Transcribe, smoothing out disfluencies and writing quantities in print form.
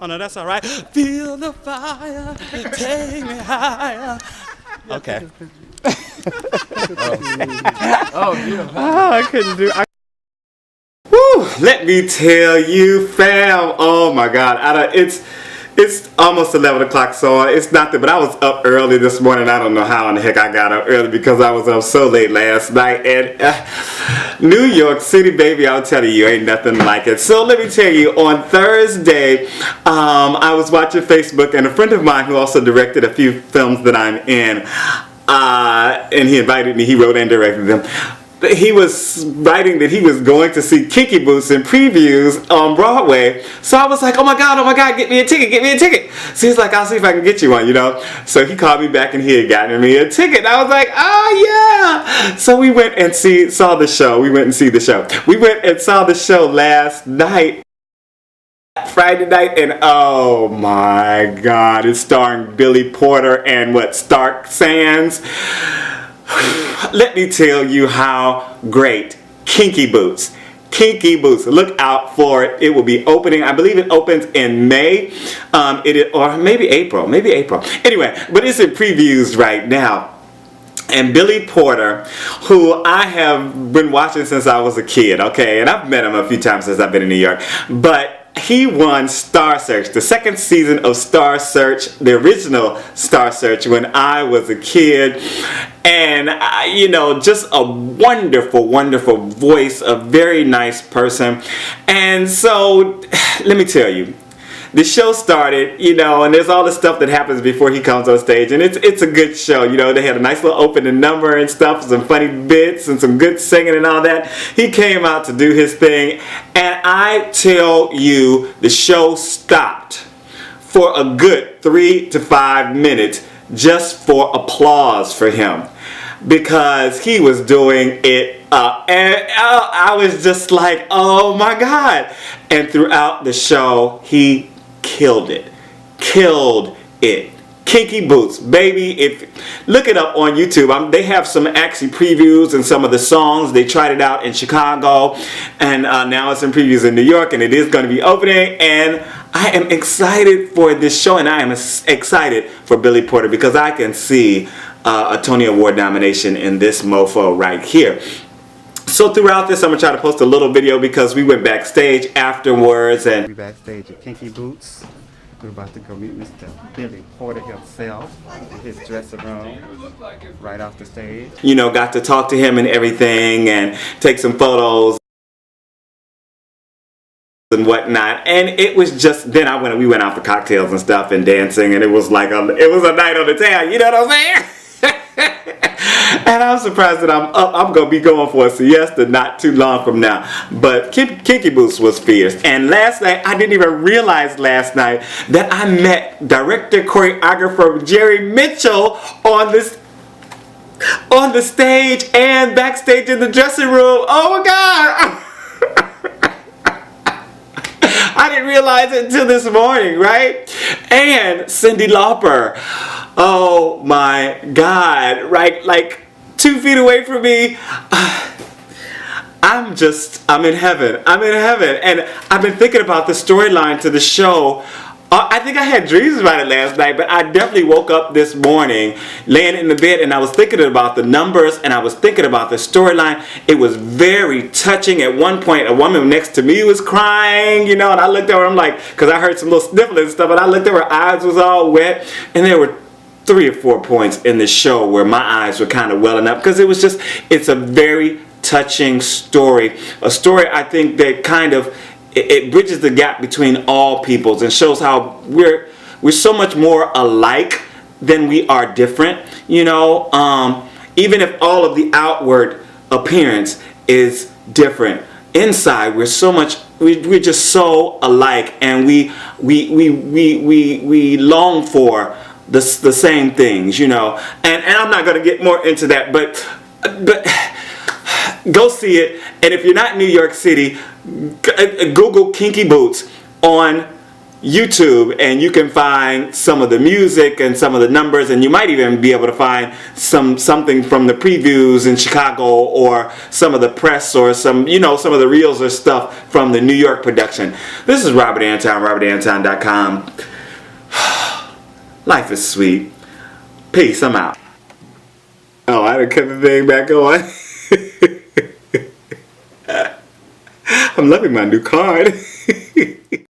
Oh no, that's all right. Feel the fire, take me higher. Okay. Oh, beautiful. I couldn't do. Woo, let me tell you, fam. Oh my God, it's almost 11 o'clock, so it's not that, but I was up early this morning. I don't know how in the heck I got up early because I was up so late last night. And New York City, baby, I'll tell you, ain't nothing like it. So let me tell you, on Thursday, I was watching Facebook, and a friend of mine who also directed a few films that I'm in, and he invited me, he wrote and directed them. He was writing that he was going to see Kinky Boots in previews on Broadway. So I was like, oh my God, get me a ticket. So he's like, I'll see if I can get you one, you know. So he called me back and he had gotten me a ticket. And I was like, oh yeah. So we went and saw the show. We went and saw the show last night. Friday night, and oh my God, it's starring Billy Porter and Stark Sands. Let me tell you how great Kinky Boots. Look out for it. It will be opening. I believe it opens in May, or maybe April. Anyway, but it's in previews right now. And Billy Porter, who I have been watching since I was a kid, okay, and I've met him a few times since I've been in New York, but he won Star Search, the second season of Star Search, the original Star Search, when I was a kid. And, just a wonderful, wonderful voice, a very nice person. And so, let me tell you, the show started, and there's all the stuff that happens before he comes on stage, and it's a good show. They had a nice little opening number and stuff, some funny bits and some good singing and all that. He came out to do his thing, and I tell you, the show stopped for a good 3 to 5 minutes just for applause for him, because he was doing it and I was just like, oh my God. And throughout the show, he killed it. Kinky Boots, baby. Look it up on YouTube. They have some actually previews and some of the songs. They tried it out in Chicago, and now it's in previews in New York, and it is going to be opening. And I am excited for this show, and I am excited for Billy Porter, because I can see a Tony Award nomination in this mofo right here. So throughout this, I'm going to try to post a little video, because we went backstage afterwards. And we backstage at Kinky Boots. We're about to go meet Mr. Billy Porter himself in his dressing room right off the stage. Got to talk to him and everything, and take some photos and whatnot. And it was just, we went out for cocktails and stuff and dancing, and it was like it was a night on the town, you know what I'm saying? And I'm surprised that I'm up. I'm going to be going for a siesta not too long from now. But Kinky Boots was fierce. And last night, I didn't even realize last night that I met director, choreographer Jerry Mitchell on the stage and backstage in the dressing room. Oh my God! I didn't realize it until this morning, right? And Cyndi Lauper. Oh my God, right? Like 2 feet away from me. I'm in heaven. And I've been thinking about the storyline to the show. I think I had dreams about it last night, but I definitely woke up this morning laying in the bed, and I was thinking about the numbers, and I was thinking about the storyline. It was very touching. At one point, a woman next to me was crying, and I looked over, I'm like, because I heard some little sniffling and stuff, and I looked over, her eyes was all wet, and there were 3 or 4 points in the show where my eyes were kind of welling up, because it's a very touching story. A story, I think, that kind of, it bridges the gap between all peoples and shows how we're so much more alike than we are different, even if all of the outward appearance is different. Inside, we're just so alike, and we long for the same things, and I'm not going to get more into that, but go see it. And if you're not in New York City, Google Kinky Boots on YouTube, and you can find some of the music and some of the numbers, and you might even be able to find something from the previews in Chicago, or some of the press, or some of the reels or stuff from the New York production. This is Robert Anton, robertanton.com. Life is sweet. Peace, I'm out. Oh, I done cut the thing back on. I'm loving my new card.